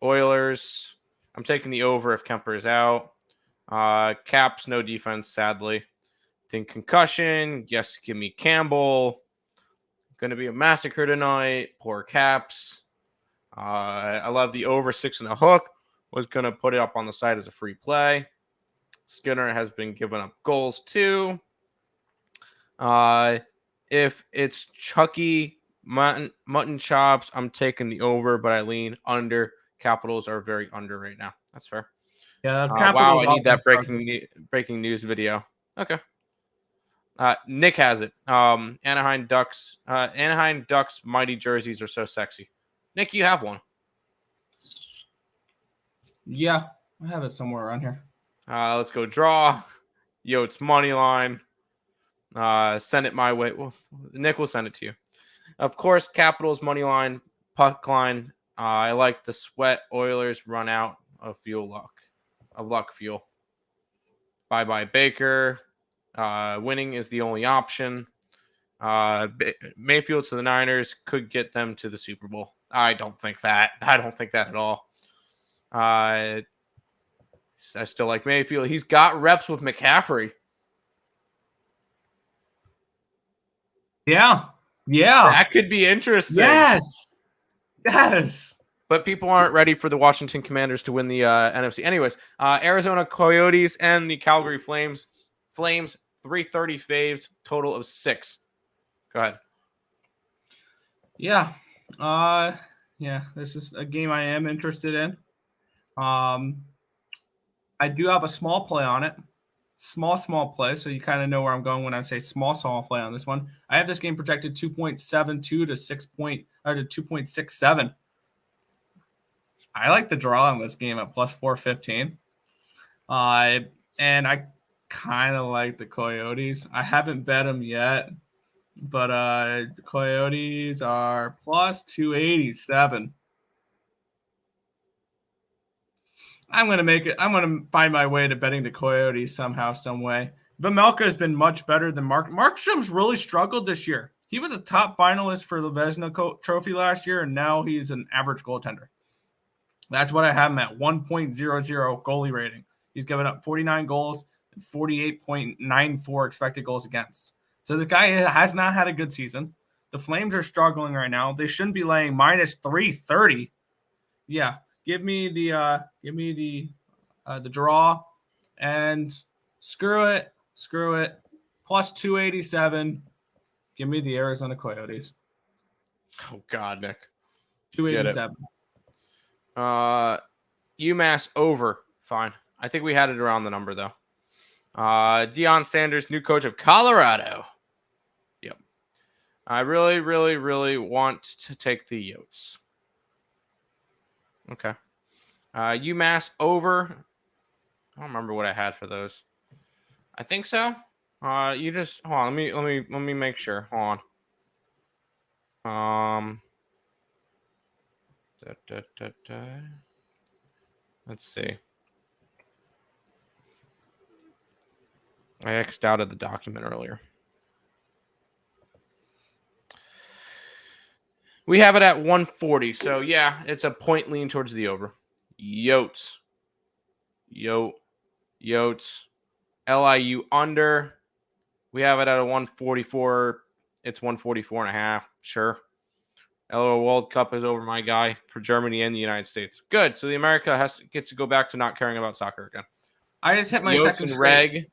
Oilers, I'm taking the over if Kemper is out. Caps, no defense, sadly. Think concussion. Yes, give me Campbell. Going to be a massacre tonight. Poor Caps. I love the over 6.5. Was going to put it up on the side as a free play. Skinner has been giving up goals too. If it's Chucky mutton chops, I'm taking the over, but I lean under. Capitals are very under right now. That's fair. Yeah. Wow, I need that breaking news video. Okay. Nick has it. Anaheim Ducks mighty jerseys are so sexy. Nick, you have one. Yeah, I have it somewhere around here. Let's go draw. Yotes money line. Send it my way. Well, Nick will send it to you. Of course, Capitals money line, puck line. I like the Sweat Oilers run out of luck fuel. Bye Baker. Winning is the only option. Mayfield to the Niners could get them to the Super Bowl. I don't think that at all. I still like Mayfield. He's got reps with McCaffrey. Yeah. That could be interesting. Yes. But people aren't ready for the Washington Commanders to win the NFC. Anyways, Arizona Coyotes and the Calgary Flames. Flames, 330 faves, total of 6. Go ahead. Yeah. This is a game I am interested in. I do have a small play on it. Small play, so you kind of know where I'm going when I say small play on this one. I have this game projected 2.72 to 2.67. I like the draw on this game at plus 415. And kind of like the Coyotes. I haven't bet them yet, but the Coyotes are plus 287. I'm gonna make it. I'm gonna find my way to betting the Coyotes somehow, some way. Vejmelka has been much better than Markstrom's really struggled this year. He was a top finalist for the Vezina Trophy last year, and now he's an average goaltender. That's what I have him at, 1.00 goalie rating. He's given up 49 goals and 48.94 expected goals against. So this guy has not had a good season. The Flames are struggling right now. They shouldn't be laying minus 330. Yeah, give me the draw, and screw it. Plus 287. Give me the Arizona Coyotes. Oh God, Nick. 287. UMass over. Fine. I think we had it around the number though. Deion Sanders, new coach of Colorado. Yep. I really, really, really want to take the Yotes. Okay. UMass over. I don't remember what I had for those. I think so. You just hold on. Let me make sure. Hold on. Let's see. I X'd out of the document earlier. We have it at 140. So yeah, it's a point lean towards the over. Yotes. LIU under. We have it at a 144. It's 144.5. Sure. LOL World Cup is over, my guy, for Germany and the United States. Good. So the America gets to go back to not caring about soccer again. I just hit my second straight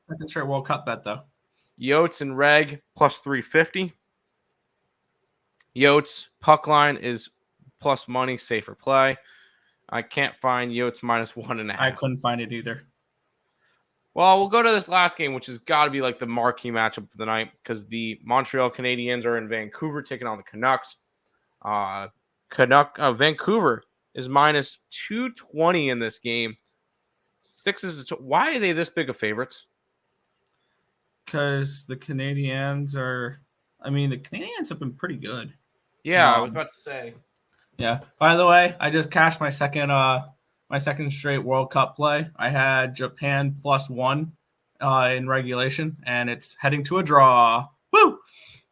World Cup bet, though. Yotes and Reg plus 350. Yotes puck line is plus money, safer play. I can't find Yotes minus 1.5. I couldn't find it either. Well, we'll go to this last game, which has got to be like the marquee matchup of the night because the Montreal Canadiens are in Vancouver taking on the Canucks. Vancouver is minus 220 in this game. Why are they this big of favorites? Because the Canadiens are. I mean, the Canadiens have been pretty good. Yeah, I was about to say. Yeah. By the way, I just cashed my second straight World Cup play. I had Japan +1 in regulation, and it's heading to a draw. Woo!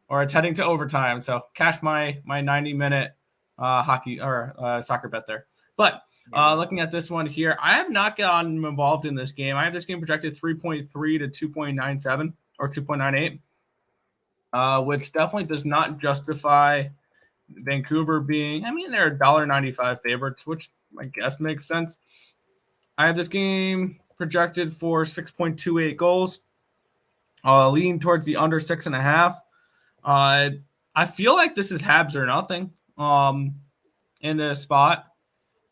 Or it's heading to overtime. So cash my 90-minute hockey or soccer bet there. But looking at this one here, I have not gotten involved in this game. I have this game projected 3.3 to 2.97 or 2.98, which definitely does not justify Vancouver being, they're $1.95 favorites, which I guess makes sense. I have this game projected for 6.28 goals, leaning towards the under 6.5. I feel like this is Habs or nothing in this spot.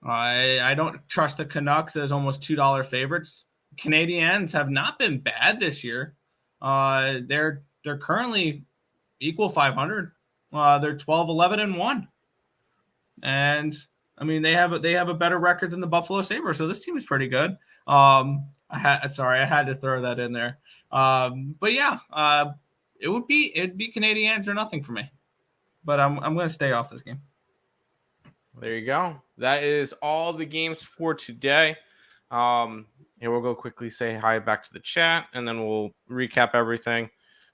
I don't trust the Canucks as almost $2 favorites. Canadiens have not been bad this year. They're currently equal 500. They're 12-11-1, and they have a better record than the Buffalo Sabres. So this team is pretty good. I had to throw that in there. But yeah, it'd be Canadiens or nothing for me. But I'm going to stay off this game. There you go. That is all the games for today. Here we'll go quickly say hi back to the chat, and then we'll recap everything.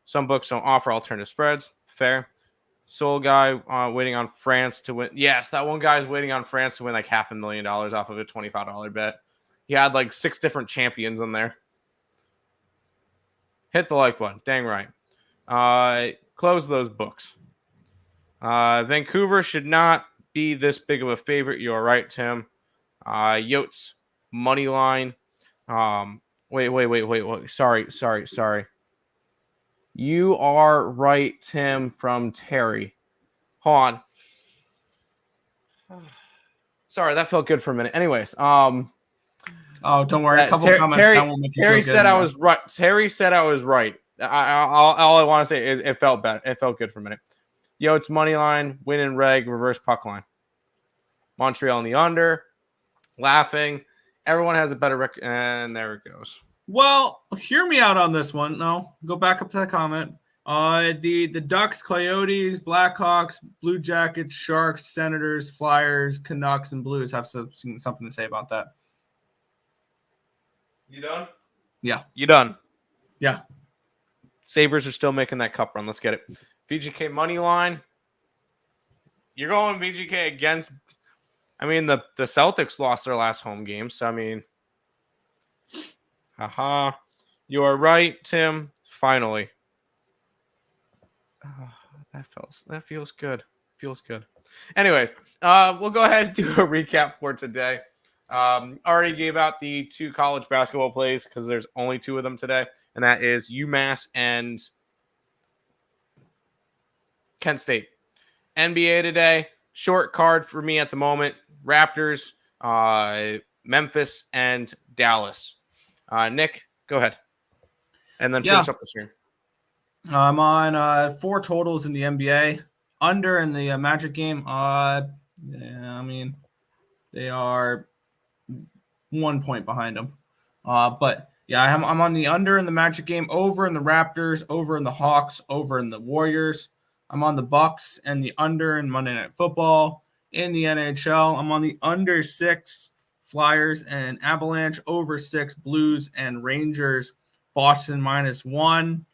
Some books don't offer alternative spreads. Fair. Soul guy waiting on France to win. Yes, that one guy is waiting on France to win like $500,000 off of a $25 bet. He had like 6 different champions in there. Hit the like button. Dang right. Close those books. Vancouver should not be this big of a favorite. You are right, Tim. Yotes money line. Wait. Sorry. You are right, Tim, from Terry. Hold on. Sorry, that felt good for a minute. Anyways, don't worry. A couple comments. Terry said I was right. Terry said I was right. All I want to say is it felt bad. It felt good for a minute. Yotes money line, win and reg, reverse puck line. Montreal in the under. Laughing. Everyone has a better record. And there it goes. Well, hear me out on this one. No, go back up to the comment. The Ducks, Coyotes, Blackhawks, Blue Jackets, Sharks, Senators, Flyers, Canucks, and Blues have something to say about that. You done? Yeah. You done? Yeah. Sabres are still making that cup run. Let's get it. VGK money line. You're going VGK against. I mean, the Celtics lost their last home game, so I mean, haha. You are right, Tim. Finally. That feels good. Feels good. Anyways, we'll go ahead and do a recap for today. Already gave out the 2 college basketball plays because there's only 2 of them today, and that is UMass and Kent State. NBA today, short card for me at the moment. Raptors, Memphis, and Dallas. Nick, go ahead. And then finish up the stream. I'm on 4 totals in the NBA. Under in the Magic game. I mean, they are 1 point behind them. But yeah, I'm on the under in the Magic game, over in the Raptors, over in the Hawks, over in the Warriors. I'm on the Bucks and the under in Monday Night Football. In the NHL, I'm on the under 6 Flyers and Avalanche, over 6 Blues and Rangers. Boston -1.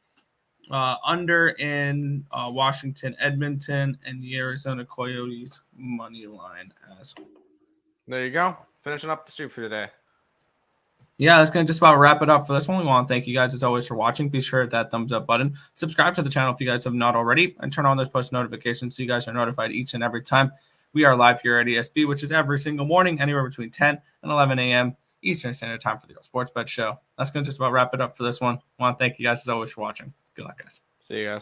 Under in Washington, Edmonton, and the Arizona Coyotes money line as well. There you go. Finishing up the stream for today. Yeah, that's going to just about wrap it up for this one. We want to thank you guys as always for watching. Be sure to hit that thumbs up button. Subscribe to the channel if you guys have not already, and turn on those post notifications so you guys are notified each and every time we are live here at ESB, which is every single morning, anywhere between 10 and 11 a.m. Eastern Standard Time for the Sports Bet Show. That's going to just about wrap it up for this one. I want to thank you guys as always for watching. Good luck, guys. See you guys.